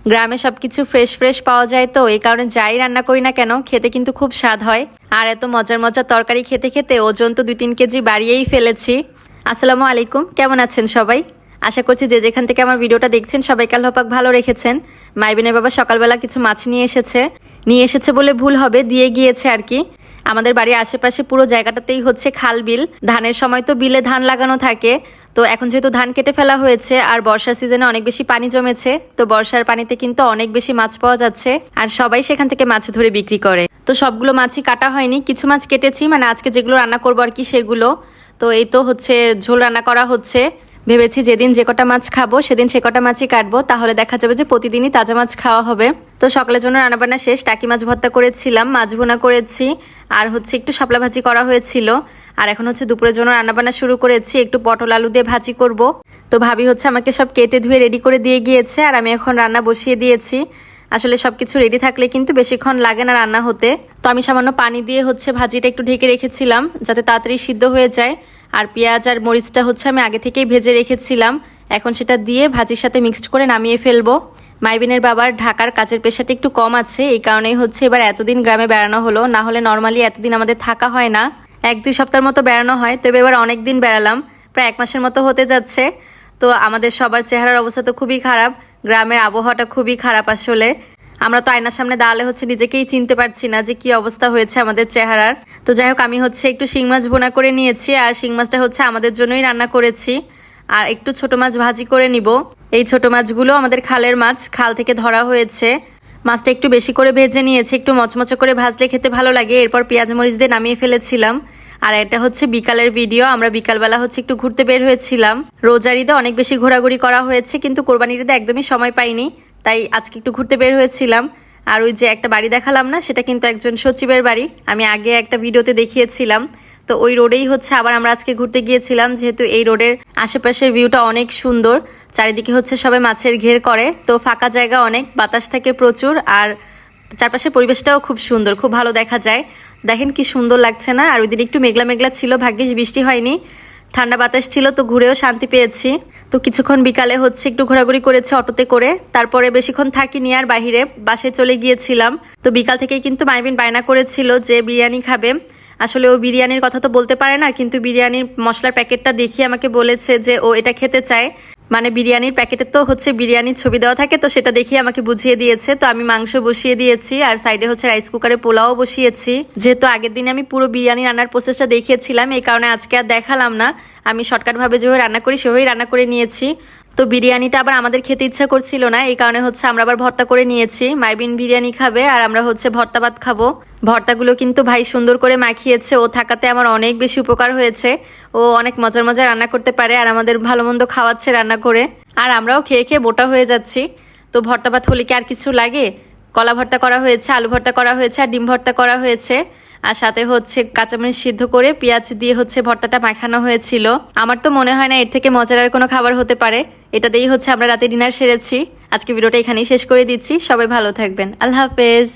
গ্রামে সবকিছু fresh fresh পাওয়া যায়, তো এই কারণে যাই রান্না করি না কেন খেতে কিন্তু খুব স্বাদ হয়। আর এত মজার মজার তরকারি খেতে খেতে ওজন তো 2-3 কেজি বাড়িয়েই ফেলেছি। আসসালামু আলাইকুম, কেমন আছেন সবাই? আশা করছি যে যেখান থেকে আমার ভিডিওটা দেখছেন সবাইকে আল্লাহ পাক ভালো রেখেছেন। মাইবিনের বাবা সকালবেলা কিছু মাছ নিয়ে এসেছে বলে ভুল হবে, দিয়ে গিয়েছে আর কি। আমাদের বাড়ির আশেপাশে পুরো জায়গাটাতেই হচ্ছে খাল বিল। ধানের সময় তো বিলে ধান লাগানো থাকে, তো এখন যেহেতু ধান কেটে ফেলা হয়েছে আর বর্ষার সিজনে অনেক বেশি পানি জমেছে, তো বর্ষার পানিতে কিন্তু অনেক বেশি মাছ পাওয়া যাচ্ছে আর সবাই সেখান থেকে মাছ ধরে বিক্রি করে। তো সবগুলো মাছই কাটা হয়নি, কিছু মাছ কেটেছি, মানে আজকে যেগুলো রান্না করবো আর কি সেগুলো। তো এই তো হচ্ছে ঝোল রান্না করা হচ্ছে। ভেবেছি যেদিন যে কটা মাছ খাবো সেদিন সে কটা মাছই কাটবো, তাহলে দেখা যাবে যে প্রতিদিনই তাজা মাছ খাওয়া হবে। তো সকালের জন্য রান্নাবান্না শেষ, টাকি মাছ ভর্তা করেছিলাম, মাছ ভুনা করেছি, আর হচ্ছে একটু শাপলা ভাজি করা হয়েছিল। আর এখন হচ্ছে দুপুরের জন্য রান্নাবান্না শুরু করেছি, একটু পটল আলু দিয়ে ভাজি করব। তো ভাবি হচ্ছে আমাকে সব কেটে ধুয়ে রেডি করে দিয়ে গিয়েছে আর আমি এখন রান্না বসিয়ে দিয়েছি। আসলে সবকিছু রেডি থাকলে কিন্তু বেশিক্ষণ লাগে না রান্না হতে। তো আমি সামান্য পানি দিয়ে হচ্ছে ভাজিটা একটু ঢেকে রেখেছিলাম যাতে তাড়াতাড়ি সিদ্ধ হয়ে যায়। আর পেঁয়াজ আর মরিচটা হচ্ছে আমি আগে থেকেই ভেজে রেখেছিলাম, এখন সেটা দিয়ে ভাজির সাথে মিক্সড করে নামিয়ে ফেলবো। মাইবিনের বাবার ঢাকার কাজের পেশাটা একটু কম আছে, এই কারণেই হচ্ছে এবার এতদিন গ্রামে বেড়ানো হলো, না হলে নর্মালি এতদিন আমাদের থাকা হয় না, 1-2 সপ্তাহের মতো বেড়ানো হয়। তবে এবার অনেক দিন বেড়ালাম, প্রায় 1 মাসের মতো হতে যাচ্ছে। তো আমাদের সবার চেহারার অবস্থা তো খুবই খারাপ, গ্রামের আবহাওয়াটা খুবই খারাপ। আসলে আমরা তো আয়নার সামনে দাঁড়ালে হচ্ছে নিজেকেই চিনতে পারছি না যে কি অবস্থা হয়েছে আমাদের চেহারার। তো যাই হোক, আমি হচ্ছে একটু শিং মাছ ভুনা করে নিয়েছি, আর শিং মাছটা হচ্ছে আমাদের জন্যই রান্না করেছি। আর একটু ছোট মাছ ভাজি করে নিব। এই ছোট মাছগুলো আমাদের খালের মাছ, খাল থেকে ধরা হয়েছে। মাছটা একটু বেশি করে ভেজে নিয়েছি, একটু মচমচে করে ভাজলে খেতে ভালো লাগে। এরপর পেঁয়াজ মরিচ দিয়ে নামিয়ে ফেলেছিলাম। আর এটা হচ্ছে বিকালের ভিডিও, আমরা বিকালবেলা হচ্ছে একটু ঘুরতে বের হয়েছিলাম। রোজার ঈদে অনেক বেশি ঘোরাঘুরি করা হয়েছে, কিন্তু কোরবানির ঈদে একদমই সময় পাইনি, তাই আজকে একটু ঘুরতে বের হয়েছিলাম। আর ওই যে একটা বাড়ি দেখালাম না, সেটা কিন্তু একজন সচিবের বাড়ি, আমি আগে একটা ভিডিওতে দেখিয়েছিলাম। তো ওই রোডেই হচ্ছে আবার আমরা আজকে ঘুরতে গিয়েছিলাম, যেহেতু এই রোডের আশেপাশের ভিউটা অনেক সুন্দর। চারিদিকে হচ্ছে সবাই মাছের ঘের করে, তো ফাঁকা জায়গা অনেক, বাতাস থাকে প্রচুর, আর চারপাশের পরিবেশটাও খুব সুন্দর, খুব ভালো দেখা যায়। দেখেন কি সুন্দর লাগছে না? আর ওই দিন একটু মেঘলা মেঘলা ছিল, ভাগ্যিস বৃষ্টি হয়নি, ঠান্ডা বাতাস ছিল, তো ঘুরেও শান্তি পেয়েছি। তো কিছুক্ষণ বিকালে হচ্ছে একটু ঘোরাঘুরি করেছে অটোতে করে, তারপরে বেশিক্ষণ থাকিনি আর বাহিরে বাসায় চলে গিয়েছিলাম। তো বিকাল থেকেই কিন্তু মাইবিন বায়না করেছিল যে বিরিয়ানি খাবে। আসলে ও বিরিয়ানির কথা তো বলতে পারে না, কিন্তু বিরিয়ানির মশলার প্যাকেটটা দেখিয়ে আমাকে বলেছে যে ও এটা খেতে চায়। মানে বিরিয়ানির প্যাকেটে তো হচ্ছে বিরিয়ানির ছবি দেওয়া থাকে, তো সেটা দেখিয়ে আমাকে বুঝিয়ে দিয়েছে। তো আমি মাংস বসিয়ে দিয়েছি, আর সাইডে হচ্ছে রাইস কুকারে পোলাও বসিয়েছি। যেহেতু আগের দিনে আমি পুরো বিরিয়ানি রান্নার প্রসেসটা দেখিয়েছিলাম, এই কারণে আজকে আর দেখালাম না। আমি শর্টকাটভাবে যেভাবে রান্না করি সেভাবেই রান্না করে নিয়েছি। তো বিরিয়ানিটা আবার আমাদের খেতে ইচ্ছা করছিল না, এই কারণে হচ্ছে আমরা আবার ভর্তা করে নিয়েছি। মাইবিন বিরিয়ানি খাবে আর আমরা হচ্ছে ভর্তা ভাত খাবো। ভর্তাগুলো কিন্তু ভাই সুন্দর করে মাখিয়েছে, ও থাকাতে আমার অনেক বেশি উপকার হয়েছে। ও অনেক মজার মজার রান্না করতে পারে আর আমাদের ভালো মন্দ খাওয়াচ্ছে রান্না করে, আর আমরাও খেয়ে খেয়ে মোটা হয়ে যাচ্ছি। তো ভর্তা ভাত হলে কি আর কিছু লাগে? কলা ভর্তা করা হয়েছে, আলু ভর্তা করা হয়েছে, আর ডিম ভর্তা করা হয়েছে, আর সাথে হচ্ছে কাঁচামরিচ সিদ্ধ করে পেঁয়াজ দিয়ে হচ্ছে ভর্তাটা মাখানো হয়েছিল। আমার তো মনে হয় না এর থেকে মজার আর কোনো খাবার হতে পারে। এটা দিয়েই হচ্ছে আমরা রাতে ডিনার সেরেছি। আজকে ভিডিওটা এখানেই শেষ করে দিচ্ছি, সবাই ভালো থাকবেন, আল্লাহ হাফেজ।